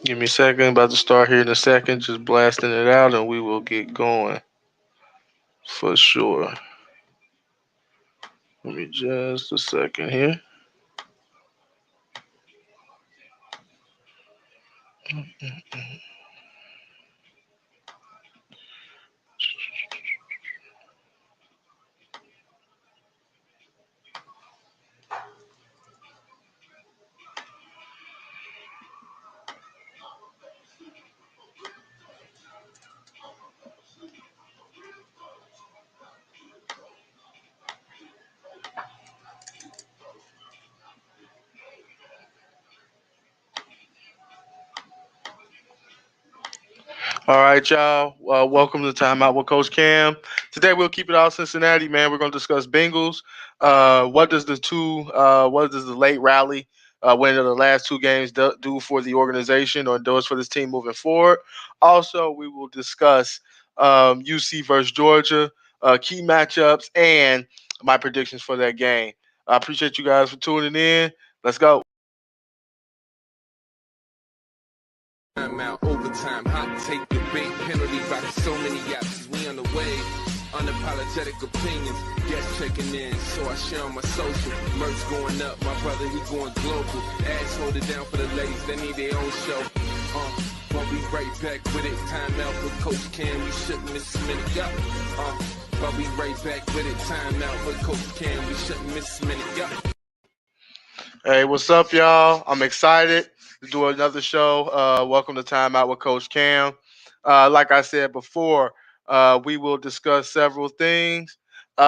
Give me a second. About to start here in a second. Just blasting it out, and we will get going for sure. Give me just a second here. All right, y'all. Welcome to Timeout with Coach Cam. Today we'll keep it all Cincinnati, man. We're going to discuss Bengals. What does the late rally win of the last two games do for the organization or does for this team moving forward? Also, we will discuss UC versus Georgia, key matchups, and my predictions for that game. I appreciate you guys for tuning in. Let's go. Timeout, overtime, hot take, debate, penalty by so many options. We on the way, unapologetic opinions, guests checking in, so I share on my social. Merch going up, my brother, he going global. Ads hold it down for the ladies, they need their own show. But we right back with it. Timeout with Coach Cam, we shouldn't miss a minute. But we right back with it. Timeout with Coach Cam, we shouldn't miss a minute. Hey, what's up, y'all? I'm excited to do another show. Welcome to Time Out with Coach Cam. Like I said before, we will discuss several things. We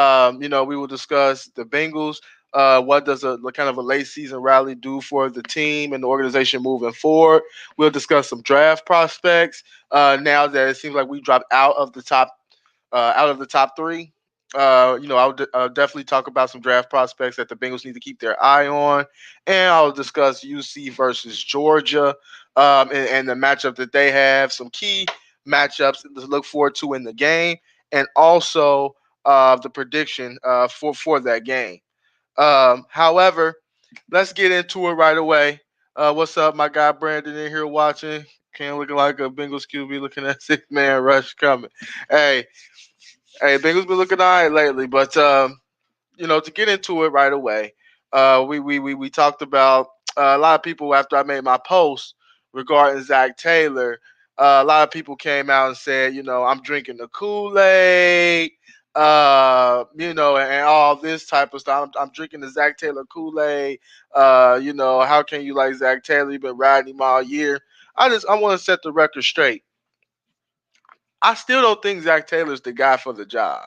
will discuss the Bengals. What does a kind of a late season rally do for the team and the organization moving forward? We'll discuss some draft prospects. Now that it seems like we dropped out of the top three. I'll definitely talk about some draft prospects that the Bengals need to keep their eye on, and I'll discuss UC versus Georgia and the matchup that they have, some key matchups to look forward to in the game, and also the prediction for that game. However, let's get into it right away. What's up, my guy Brandon in here watching? Can't looking like a Bengals QB looking at 6-man rush coming. Hey, Bengals been looking all right lately, but to get into it right away, we talked about a lot of people after I made my post regarding Zach Taylor. A lot of people came out and said, I'm drinking the Kool-Aid, and all this type of stuff. I'm drinking the Zach Taylor Kool-Aid. How can you like Zach Taylor? You've been riding him all year. I want to set the record straight. I still don't think Zach Taylor's the guy for the job.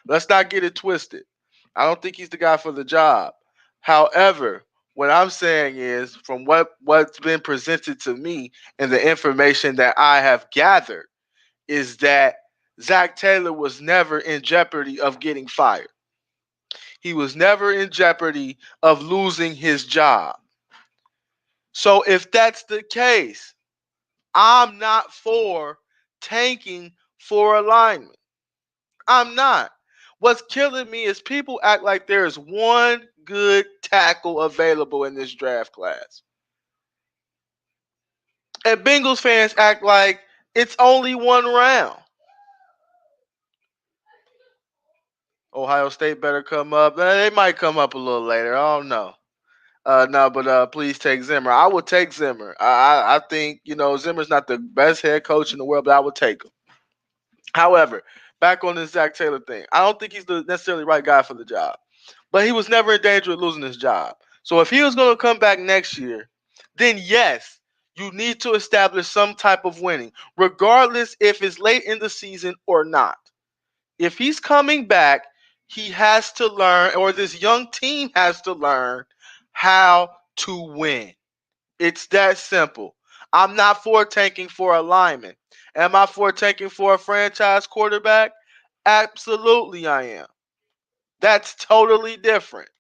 Let's not get it twisted. I don't think he's the guy for the job. However, what I'm saying is from what's been presented to me and the information that I have gathered is that Zach Taylor was never in jeopardy of getting fired. He was never in jeopardy of losing his job. So if that's the case, I'm not for tanking for alignment. I'm not. What's killing me is people act like there is one good tackle available in this draft class. And Bengals fans act like it's only one round. Ohio State better come up. They might come up a little later. I don't know. No, but please take Zimmer. I would take Zimmer. I think, Zimmer's not the best head coach in the world, but I would take him. However, back on this Zach Taylor thing, I don't think he's the necessarily right guy for the job. But he was never in danger of losing his job. So if he was going to come back next year, then yes, you need to establish some type of winning, regardless if it's late in the season or not. If he's coming back, he has to learn, or this young team has to learn how to win. It's that simple. I'm not for tanking for alignment. Am I for tanking for a franchise quarterback? Absolutely, I am. That's totally different.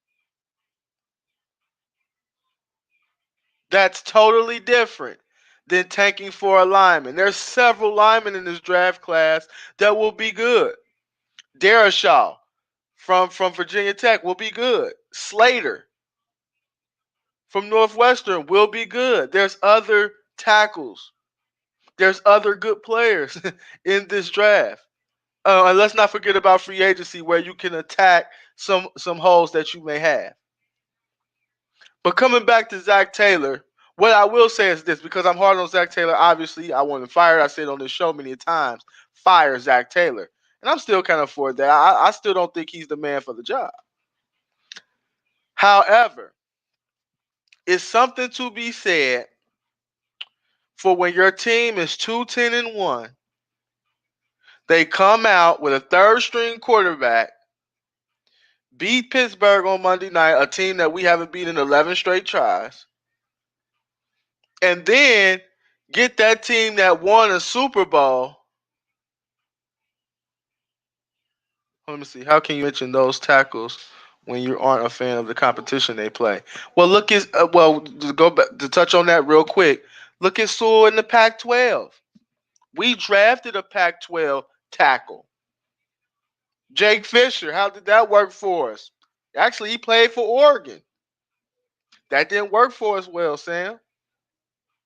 That's totally different than tanking for a lineman. There's several linemen in this draft class that will be good. Darashaw from Virginia Tech will be good. Slater from Northwestern will be good. There's other tackles. There's other good players in this draft. And let's not forget about free agency where you can attack some holes that you may have. But coming back to Zach Taylor, what I will say is this, because I'm hard on Zach Taylor. Obviously, I want him fired. I said on this show many times, fire Zach Taylor. And I'm still kind of for that. I still don't think he's the man for the job. However, it's something to be said for when your team is 2-10-1, they come out with a third string quarterback, beat Pittsburgh on Monday night, a team that we haven't beaten in 11 straight tries, and then get that team that won a Super Bowl. Let me see. How can you mention those tackles when you aren't a fan of the competition they play? Well, look at to go back to touch on that real quick. Look at Sewell in the Pac-12. We drafted a Pac-12 tackle. Jake Fisher. How did that work for us? Actually, he played for Oregon. That didn't work for us well, Sam.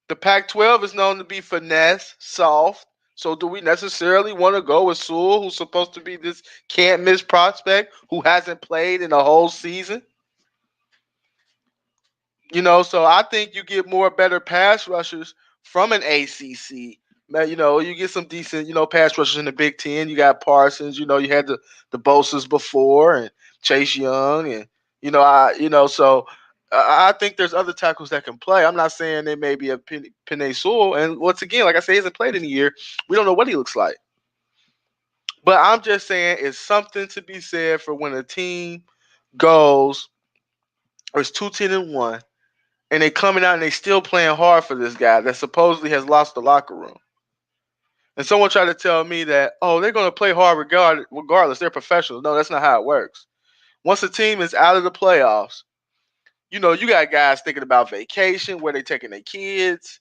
The Pac-12 is known to be finesse, soft. So do we necessarily want to go with Sewell, who's supposed to be this can't miss prospect who hasn't played in a whole season? So I think you get more better pass rushers from an ACC. Man, you get some decent, pass rushers in the Big Ten. You got Parsons. You had the Bosa's before and Chase Young, and so I think there's other tackles that can play. I'm not saying they may be a Penei Sewell, and once again, like I say, he hasn't played in a year. We don't know what he looks like, but I'm just saying it's something to be said for when a team goes or it's 2-10-1 and they coming out and they still playing hard for this guy that supposedly has lost the locker room. And someone tried to tell me that, oh, they're going to play hard regardless. They're professionals. No, that's not how it works. Once a team is out of the playoffs, you got guys thinking about vacation, where they're taking their kids,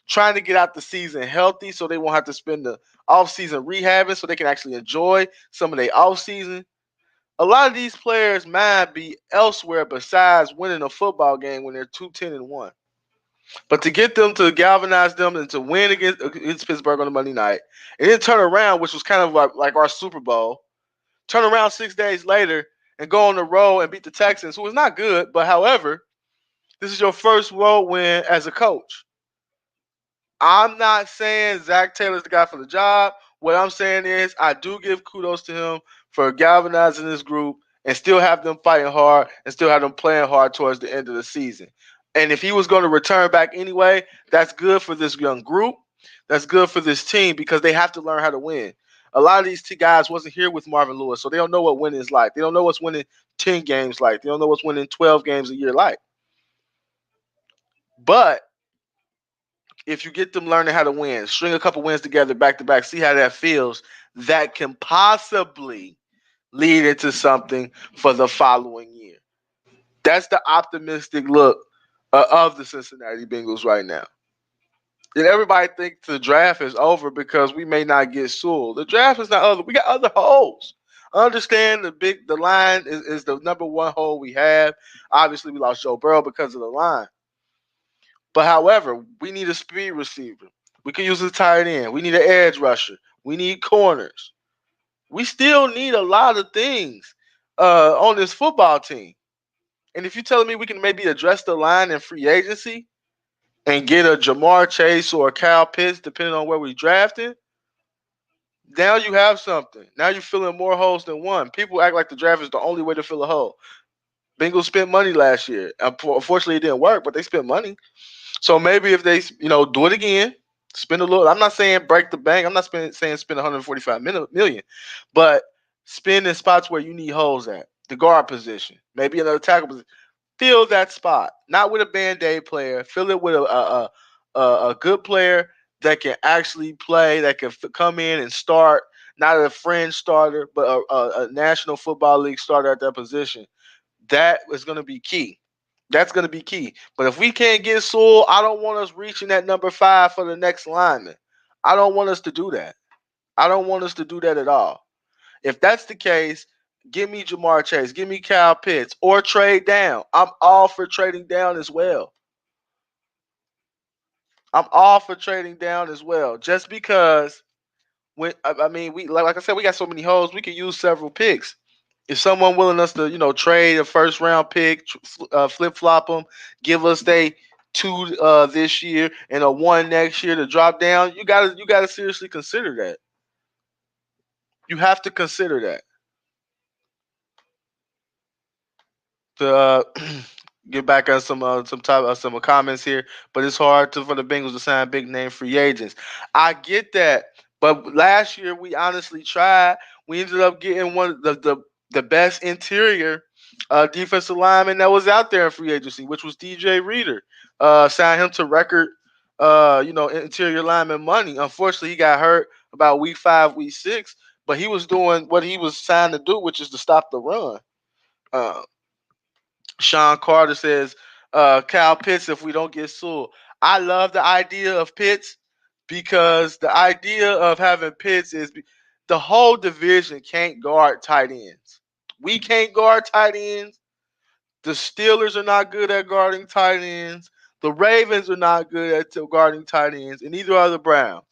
trying to get out the season healthy so they won't have to spend the offseason rehabbing so they can actually enjoy some of their offseason. A lot of these players might be elsewhere besides winning a football game when they're 2-10-1. But to get them to galvanize them and to win against Pittsburgh on the Monday night, and then turn around, which was kind of like our Super Bowl, turn around 6 days later and go on the road and beat the Texans, who was not good, but however, this is your first road win as a coach. I'm not saying Zach Taylor's the guy for the job. What I'm saying is I do give kudos to him for galvanizing this group and still have them fighting hard and still have them playing hard towards the end of the season. And if he was going to return back anyway, that's good for this young group. That's good for this team because they have to learn how to win. A lot of these guys wasn't here with Marvin Lewis, so they don't know what winning is like. They don't know what's winning 10 games like. They don't know what's winning 12 games a year like. But if you get them learning how to win, string a couple wins together back to back, see how that feels, that can possibly lead into something for the following year. That's the optimistic look of the Cincinnati Bengals right now. And everybody thinks the draft is over because we may not get Sewell. The draft is not over. We got other holes. I understand the line is the number one hole we have. Obviously, we lost Joe Burrow because of the line. But however, we need a speed receiver. We can use a tight end. We need an edge rusher. We need corners. We still need a lot of things on this football team. And if you're telling me we can maybe address the line in free agency and get a Jamar Chase or a Kyle Pitts, depending on where we drafted, now you have something. Now you're filling more holes than one. People act like the draft is the only way to fill a hole. Bengals spent money last year. Unfortunately, it didn't work, but they spent money. So maybe if they, do it again, spend a little. I'm not saying break the bank. I'm not saying spend 145 million, but spend in spots where you need holes at the guard position, maybe another tackle position. Fill that spot, not with a band-aid player. Fill it with a good player that can actually play, that can come in and start. Not a fringe starter, but a National Football League starter at that position. That is going to be key. That's going to be key. But if we can't get Sewell, I don't want us reaching that number 5 for the next lineman. I don't want us to do that. I don't want us to do that at all. If that's the case, give me Jamar Chase, give me Kyle Pitts, or trade down. I'm all for trading down as well. I'm all for trading down as well, just because when I mean we like I said we got so many holes we can use several picks. If someone willing us to trade a first round pick, flip flop them, give us they two this year and a one next year to drop down, you gotta seriously consider that. You have to consider that. To get back on some comments here, but it's hard for the Bengals to sign big name free agents. I get that, but last year we honestly tried. We ended up getting one of the best interior defensive lineman that was out there in free agency, which was DJ Reader. Signed him to record, interior lineman money. Unfortunately, he got hurt about week 5, week 6, but he was doing what he was signed to do, which is to stop the run. Uh, Sean Carter says, Cal Pitts if we don't get sued. I love the idea of Pitts because the idea of having Pitts is the whole division can't guard tight ends. We can't guard tight ends. The Steelers are not good at guarding tight ends. The Ravens are not good at guarding tight ends, and neither are the Browns.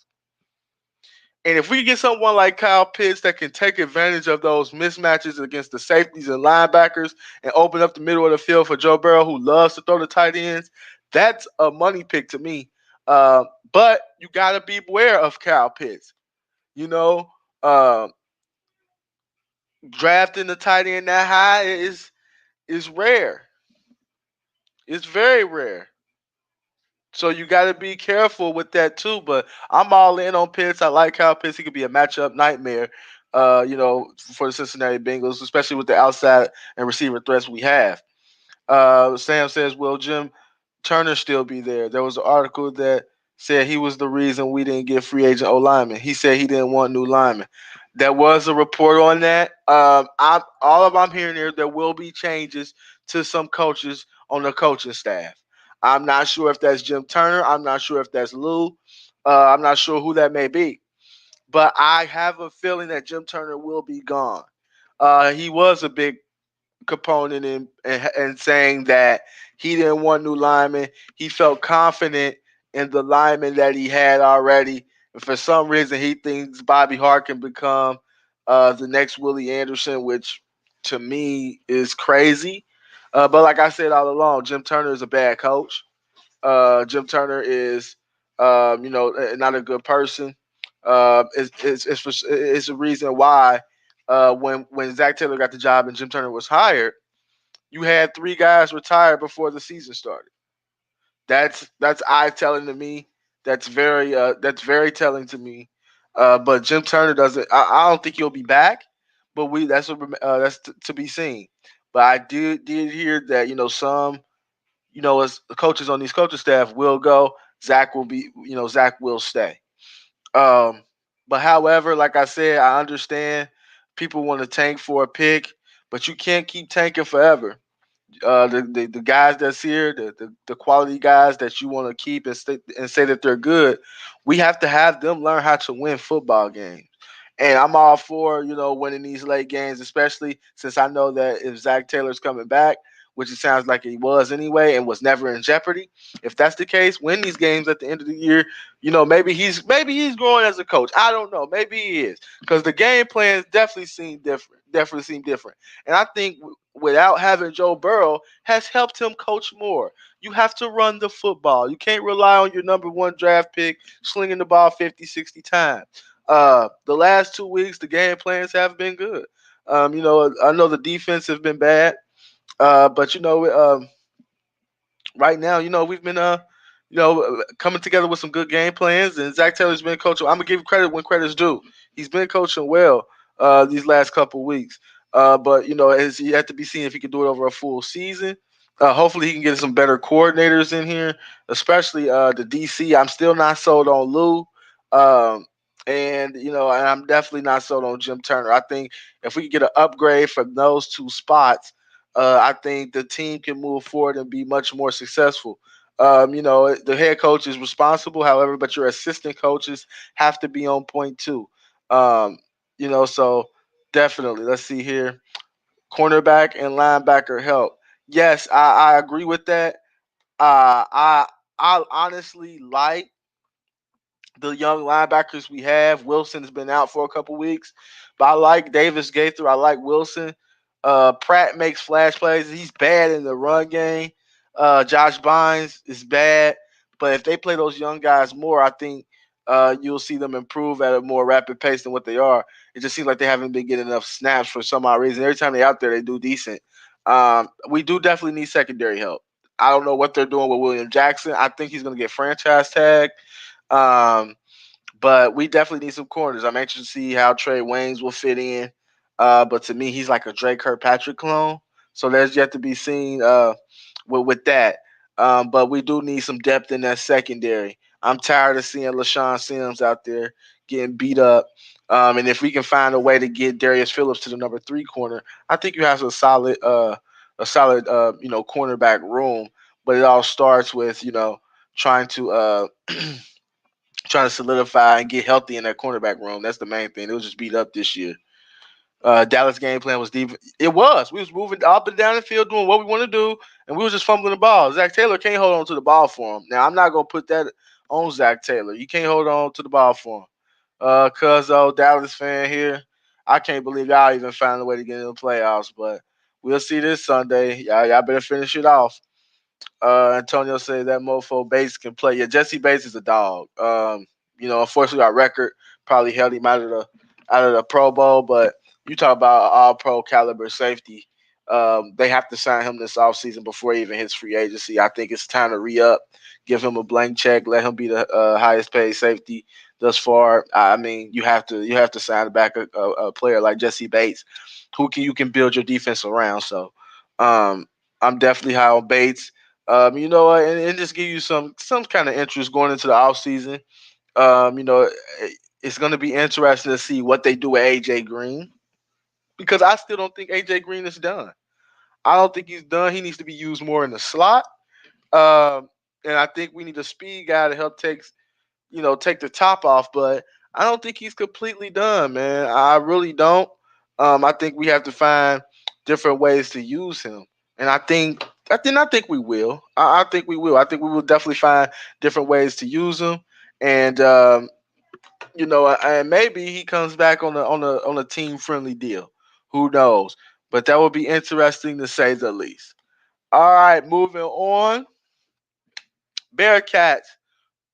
And if we get someone like Kyle Pitts that can take advantage of those mismatches against the safeties and linebackers and open up the middle of the field for Joe Burrow, who loves to throw the tight ends, that's a money pick to me. But you got to be aware of Kyle Pitts. You know, uh, drafting the tight end that high is rare. It's very rare. So you got to be careful with that too. But I'm all in on Pitts. I like how Pitts he could be a matchup nightmare. For the Cincinnati Bengals, especially with the outside and receiver threats we have. Sam says, "Will Jim Turner still be there?" There was an article that said he was the reason we didn't get free agent O lineman. He said he didn't want new linemen. There was a report on that. I'm hearing here there will be changes to some coaches on the coaching staff. I'm not sure if that's Jim Turner. I'm not sure if that's Lou. I'm not sure who that may be. But I have a feeling that Jim Turner will be gone. He was a big component in saying that he didn't want new linemen. He felt confident in the linemen that he had already. And for some reason, he thinks Bobby Hart can become the next Willie Anderson, which to me is crazy. But like I said all along, Jim Turner is a bad coach. Jim Turner is, not a good person. It's a reason why when Zach Taylor got the job and Jim Turner was hired, you had 3 guys retire before the season started. That's eye telling to me. That's very telling to me. But Jim Turner doesn't. I don't think he'll be back. But to be seen. But I did hear that some as coaches on these coaching staff will go. Zach will stay. Um, but however, like I said, I understand people want to tank for a pick, but you can't keep tanking forever. The guys that's here, the quality guys that you want to keep and say that they're good, we have to have them learn how to win football games. And I'm all for winning these late games, especially since I know that if Zach Taylor's coming back, which it sounds like he was anyway, and was never in jeopardy. If that's the case, win these games at the end of the year. Maybe he's growing as a coach. I don't know. Maybe he is because the game plans definitely seem different. Definitely seem different. And I think without having Joe Burrow has helped him coach more. You have to run the football. You can't rely on your number 1 draft pick slinging the ball 50, 60 times. The last 2 weeks, the game plans have been good. I know the defense has been bad, but right now, we've been coming together with some good game plans, and Zach Taylor's been coaching. I'm gonna give credit when credit's due. He's been coaching well these last couple weeks, but it's yet to be seen if he can do it over a full season. Hopefully, he can get some better coordinators in here, especially the DC. I'm still not sold on Lou. And I'm definitely not sold on Jim Turner. I think if we can get an upgrade from those 2 spots, I think the team can move forward and be much more successful. The head coach is responsible, however, but your assistant coaches have to be on point too. Um, so definitely, let's see here. Cornerback and linebacker help. Yes, I agree with that. I I honestly like the young linebackers we have. Wilson has been out for a couple weeks, but I like Davis Gaither. I like Wilson. Pratt makes flash plays. He's bad in the run game. Josh Bynes is bad, but if they play those young guys more, I think you'll see them improve at a more rapid pace than what they are. It just seems like they haven't been getting enough snaps for some odd reason. Every time they're out there, they do decent. We do definitely need secondary help. I don't know what they're doing with William Jackson. I think he's going to get franchise tagged. Um, but we definitely need some corners. I'm anxious to see how Trey Waynes will fit in. But to me, he's like a Drake Kirkpatrick clone. So there's yet to be seen with that. But we do need some depth in that secondary. I'm tired of seeing LaShawn Sims out there getting beat up. And if we can find a way to get Darius Phillips to the number 3 corner, I think you have a solid cornerback room. But it all starts with trying to trying to solidify and get healthy in that cornerback room. That's the main thing. It was just beat up this year. Dallas game plan was deep. It was. We was moving up and down the field doing what we want to do, and we was just fumbling the ball. Zach Taylor can't hold on to the ball for him. Now I'm not gonna put that on Zach Taylor. You can't hold on to the ball for him. Dallas fan here. I can't believe y'all even found a way to get in the playoffs, but we'll see this Sunday. Y'all better finish it off. Antonio said that mofo Bates can play. Yeah, Jesse Bates is a dog. Unfortunately our record probably held him out of the Pro Bowl, but you talk about all pro caliber safety. They have to sign him this offseason before he even hits free agency. I think it's time to re-up, give him a blank check, let him be the highest paid safety thus far. I mean, you have to sign back a player like Jesse Bates, you can build your defense around. So um, I'm definitely high on Bates. You know what, and just give you some kind of interest going into the offseason. Um, you know, it's going to be interesting to see what they do with AJ Green because I still don't think AJ Green is done. I don't think he's done. He needs to be used more in the slot. And I think we need a speed guy to help take the top off. But I don't think he's completely done, man. I really don't. I think we have to find different ways to use him, and I think we will. I think we will. I think we will definitely find different ways to use him, and and maybe he comes back on a team friendly deal. Who knows? But that would be interesting to say the least. All right, moving on. Bearcats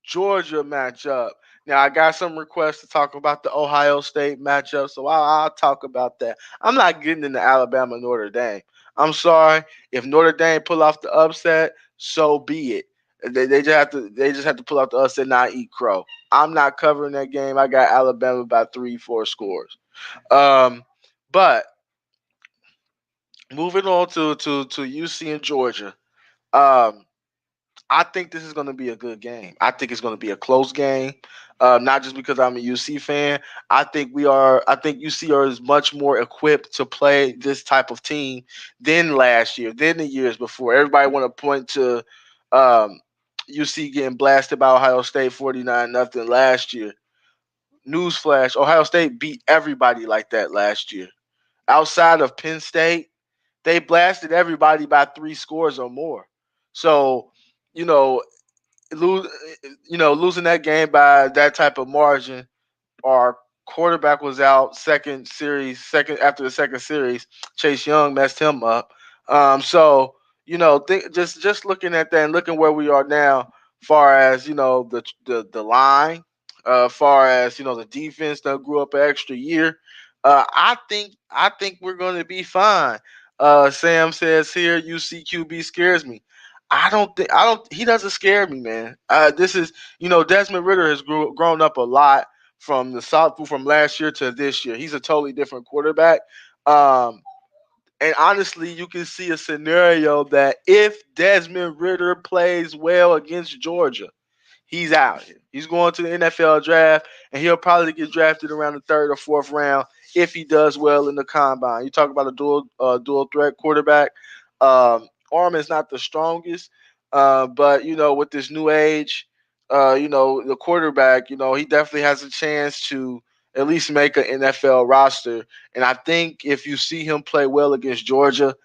Georgia matchup. Now I got some requests to talk about the Ohio State matchup, so I'll talk about that. I'm not getting into Alabama Notre Dame. I'm sorry if Notre Dame pull off the upset, so be it. They just have to pull out the upset, and not eat crow. I'm not covering that game. I got Alabama by 3-4 scores. Um, but moving on to UC and Georgia. Um, I think this is going to be a good game. I think it's going to be a close game. Not just because I'm a UC fan. I think we are. I think UC is much more equipped to play this type of team than last year, than the years before. Everybody want to point to UC getting blasted by Ohio State 49-0 last year. Newsflash: Ohio State beat everybody like that last year. Outside of Penn State, they blasted everybody by 3 scores or more. So, you know, lose, losing that game by that type of margin. Our quarterback was out second after the second series. Chase Young messed him up. So just looking at that and looking where we are now, far as the line, far as the defense that grew up an extra year. I think we're going to be fine. Sam says here, UCQB scares me. I don't. He doesn't scare me, man. This is Desmond Ritter has grown up a lot from the South from last year to this year. He's a totally different quarterback. Um, and honestly, you can see a scenario that if Desmond Ritter plays well against Georgia, he's out here. He's going to the NFL draft, and he'll probably get drafted around the third or fourth round if he does well in the combine. You talk about a dual threat quarterback. Arm is not the strongest, but with this new age, the quarterback, he definitely has a chance to at least make an NFL roster. And I think if you see him play well against Georgia,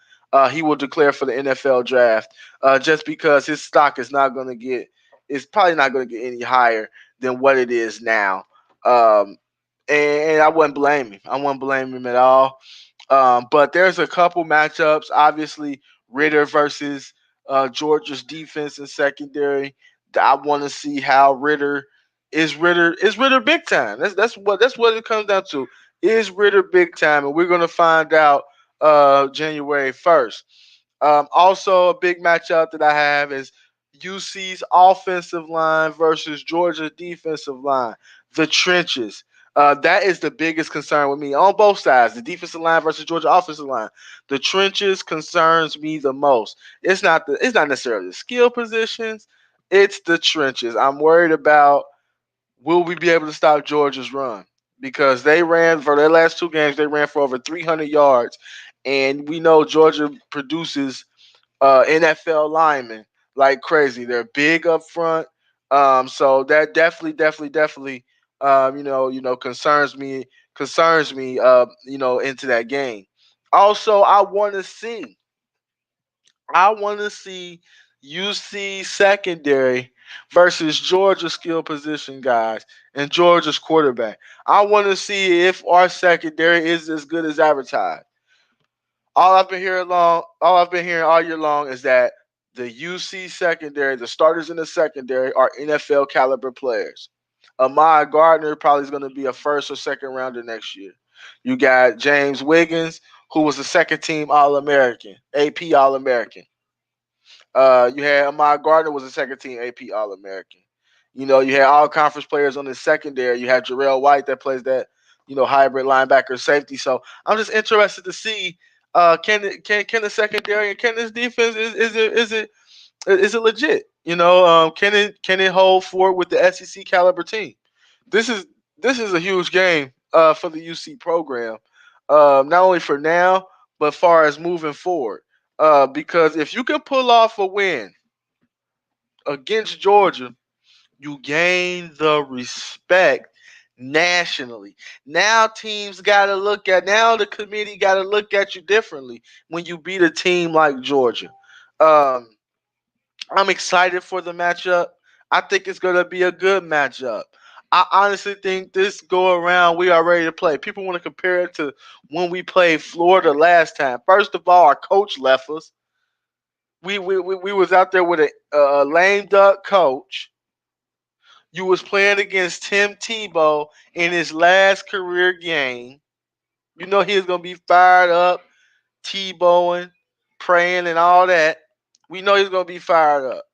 he will declare for the NFL draft. Just because his stock is not going to get It's probably not going to get any higher than what it is now. Um, and I wouldn't blame him. I wouldn't blame him at all. But there's a couple matchups. Obviously, Ritter versus Georgia's defense and secondary. I want to see how Ritter big time. That's what it comes down to. Is Ritter big time? And we're gonna find out January 1st. Also, a big matchup that I have is UC's offensive line versus Georgia's defensive line. The trenches. That is the biggest concern with me on both sides. The defensive line versus Georgia offensive line. The trenches concerns me the most. It's not necessarily the skill positions. It's the trenches. I'm worried about will we be able to stop Georgia's run because they ran for their last two games. They ran for over 300 yards, and we know Georgia produces NFL linemen like crazy. They're big up front, so that definitely, concerns me, into that game. Also, I want to see UC secondary versus Georgia skill position guys and Georgia's quarterback. I want to see if our secondary is as good as advertised. All I've been hearing all year long is that the UC secondary, the starters in the secondary, are NFL caliber players. Ahmad Gardner probably is going to be a first or second rounder next year. You got James Wiggins, who was a second team All American, AP All American. You had Ahmad Gardner was a second team AP All American. You had all conference players on the secondary. You had Jarrell White that plays that, hybrid linebacker safety. So I'm just interested to see can the secondary and can this defense is it legit? Can it hold forward with the SEC caliber team? This is this is a huge game for the UC program, not only for now but far as moving forward. Because if you can pull off a win against Georgia, you gain the respect nationally. Now now the committee gotta look at you differently when you beat a team like Georgia. Um, I'm excited for the matchup. I think it's gonna be a good matchup. I honestly think this go around we are ready to play. People want to compare it to when we played Florida last time. First of all, our coach left us. We was out there with a lame duck coach. You was playing against Tim Tebow in his last career game. You know he was gonna be fired up, Tebowing, praying, and all that. We know he's gonna be fired up.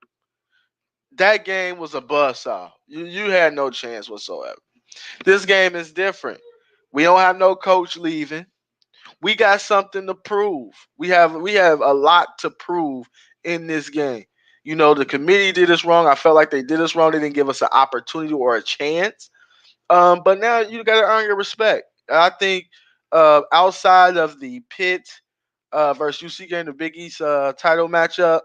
That game was a buzzsaw. You had no chance whatsoever. This game is different. We don't have no coach leaving. We got something to prove. We have a lot to prove in this game. The committee did us wrong. I felt like they did us wrong. They didn't give us an opportunity or a chance. But now you got to earn your respect. I think outside of the Pitt versus UC game, the Big East title matchup,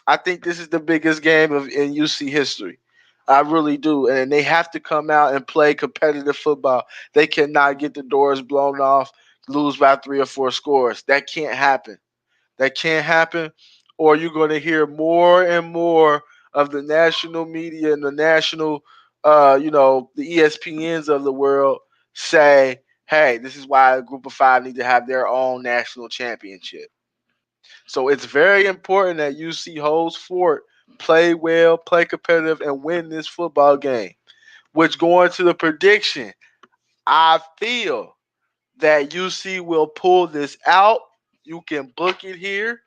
I think this is the biggest game in UC history. I really do, and they have to come out and play competitive football. They cannot get the doors blown off, lose by 3 or 4 scores. That can't happen. That can't happen, or you're going to hear more and more of the national media and the national, the ESPNs of the world say, hey, this is why a group of five need to have their own national championship. So it's very important that UC holds fort, play well, play competitive, and win this football game. Which going to the prediction, I feel that UC will pull this out. You can book it here.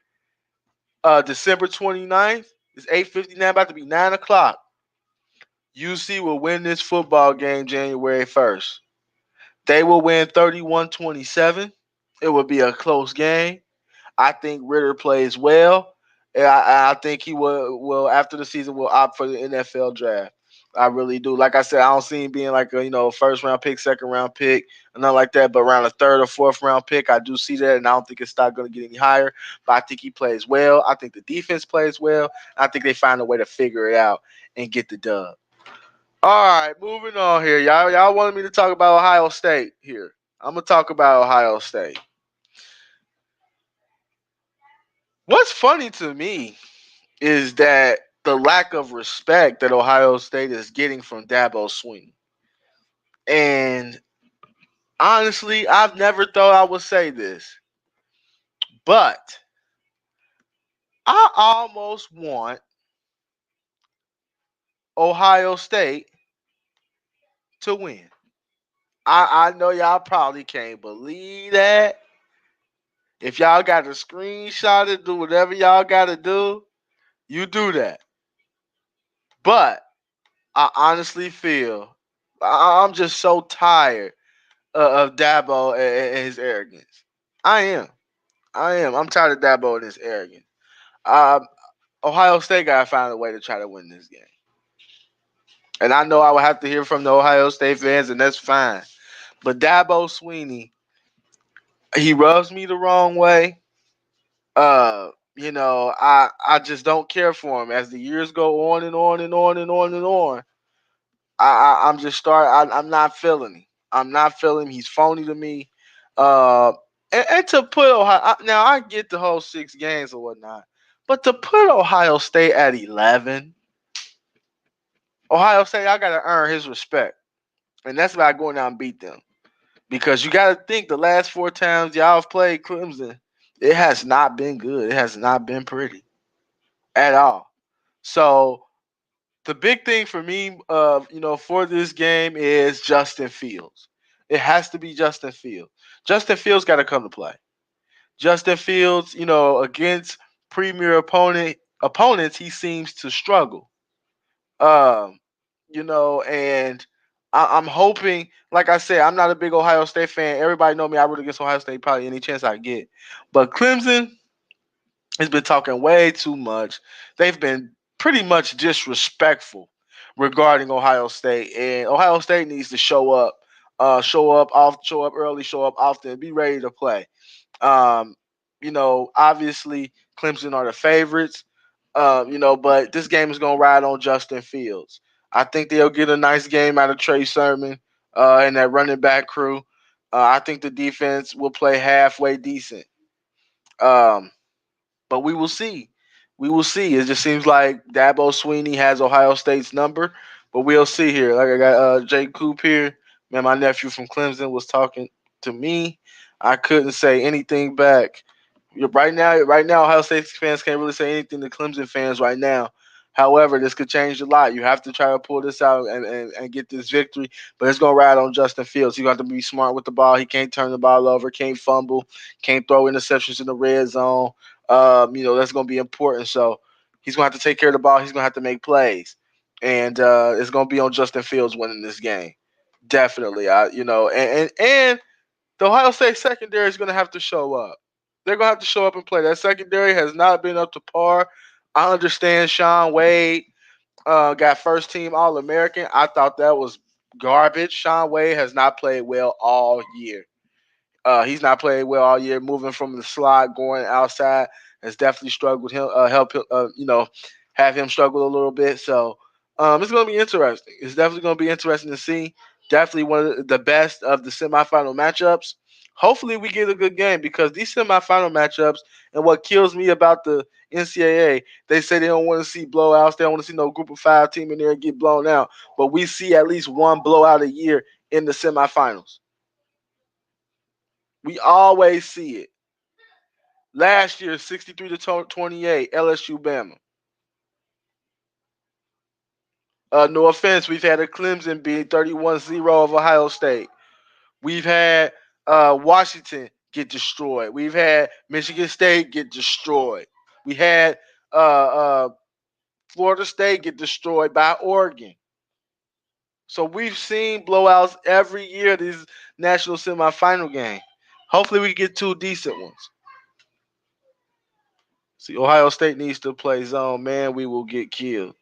December 29th. It's 8:59, about to be 9 o'clock. UC will win this football game January 1st. They will win 31-27. It will be a close game. I think Ritter plays well. And I think he will after the season will opt for the NFL draft. I really do. Like I said, I don't see him being like a first round pick, second round pick, or nothing like that. But around a third or fourth round pick, I do see that, and I don't think it's not going to get any higher. But I think he plays well. I think the defense plays well. I think they find a way to figure it out and get the dub. All right, moving on here, y'all wanted me to talk about Ohio State here. I'm gonna talk about Ohio State. What's funny to me is that the lack of respect that Ohio State is getting from Dabo Swinney. And honestly, I've never thought I would say this, but I almost want Ohio State to win. I know y'all probably can't believe that. If y'all got to screenshot it, do whatever y'all got to do, you do that. But I honestly feel I'm just so tired of Dabo and his arrogance. I am. I am. I'm tired of Dabo and his arrogance. Um, Ohio State got to find a way to try to win this game. And I know I will have to hear from the Ohio State fans, and that's fine. But Dabo Swinney, he rubs me the wrong way. I just don't care for him as the years go on and on and on and on and on. I'm just I'm not feeling him. I'm not feeling him. He's phony to me. Uh, and to put Ohio now, I get the whole 6 games or whatnot, but to put Ohio State at 11, Ohio State, I gotta earn his respect, and that's by going out and beat them. Because you gotta think the last 4 times y'all have played Clemson, it has not been good. It has not been pretty at all. So the big thing for me, for this game is Justin Fields. It has to be Justin Fields. Justin Fields got to come to play. Justin Fields, against premier opponents, he seems to struggle. Um, and I'm hoping, like I said, I'm not a big Ohio State fan. Everybody know me. I root against Ohio State probably any chance I get. But Clemson has been talking way too much. They've been pretty much disrespectful regarding Ohio State, and Ohio State needs to show up early, show up often, be ready to play. Um, obviously Clemson are the favorites. But this game is gonna ride on Justin Fields. I think they'll get a nice game out of Trey Sermon and that running back crew. I think the defense will play halfway decent. Um, but we will see. We will see. It just seems like Dabo Swinney has Ohio State's number, but we'll see here. Like I got Jay Coop here. Man, my nephew from Clemson was talking to me. I couldn't say anything back. Right now, Ohio State fans can't really say anything to Clemson fans right now. However, this could change a lot. You have to try to pull this out and get this victory, but it's gonna ride on Justin Fields. He got to be smart with the ball. He can't turn the ball over, can't fumble, can't throw interceptions in the red zone. That's gonna be important. So he's gonna have to take care of the ball. He's gonna have to make plays, and it's gonna be on Justin Fields winning this game. Definitely, and the Ohio State secondary is gonna have to show up. They're gonna have to show up and play. That secondary has not been up to par. I understand Sean Wade got first team All American. I thought that was garbage. Sean Wade has not played well all year. He's not played well all year. Moving from the slot, going outside has definitely struggled him. Help him, have him struggle a little bit. So it's going to be interesting. It's definitely going to be interesting to see. Definitely one of the best of the semifinal matchups. Hopefully, we get a good game because these semifinal matchups and what kills me about the NCAA, they say they don't want to see blowouts. They don't want to see no group of 5 team in there and get blown out. But we see at least one blowout a year in the semifinals. We always see it. Last year, 63 to 28, LSU Bama. No offense, we've had a Clemson beat 31-0 of Ohio State. We've had Washington get destroyed. We've had Michigan State get destroyed. We had Florida State get destroyed by Oregon. So we've seen blowouts every year these national semifinal games. Hopefully we get 2 decent ones. See, Ohio State needs to play zone, man. We will get killed.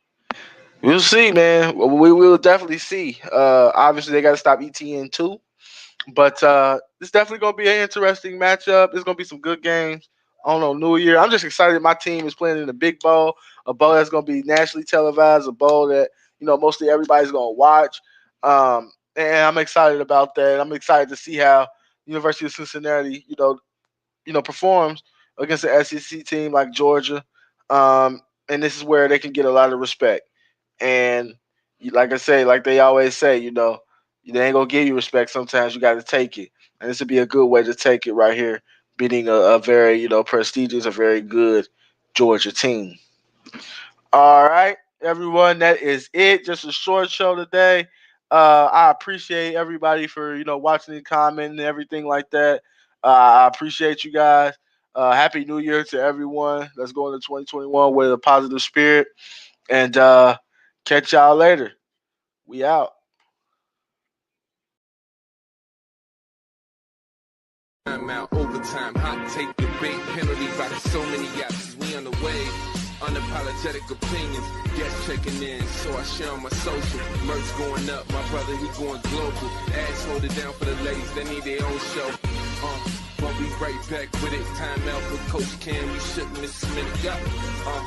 We'll see, man. We will definitely see. Obviously, they got to stop ETN too. But it's definitely going to be an interesting matchup. It's going to be some good games on New Year. I'm just excited my team is playing in the big bowl, a bowl that's going to be nationally televised, a bowl that, mostly everybody's going to watch. And I'm excited about that. I'm excited to see how University of Cincinnati, performs against an SEC team like Georgia. and this is where they can get a lot of respect. And like I say, like they always say, they ain't gonna give you respect. Sometimes you got to take it, and this would be a good way to take it right here, beating a very prestigious, a very good Georgia team. All right, everyone, that is it. Just a short show today. I appreciate everybody for watching and commenting and everything like that. I appreciate you guys. Happy New Year to everyone. Let's go into 2021 with a positive spirit, and catch y'all later. We out. Timeout, overtime, hot take, debate, penalty by so many options. We on the way. Unapologetic opinions, guests checking in, so I share on my social. Merch going up, my brother, he going global. Ads hold it down for the ladies, they need their own show. We'll be right back with it. Time out with Coach Cam, we shouldn't miss a minute.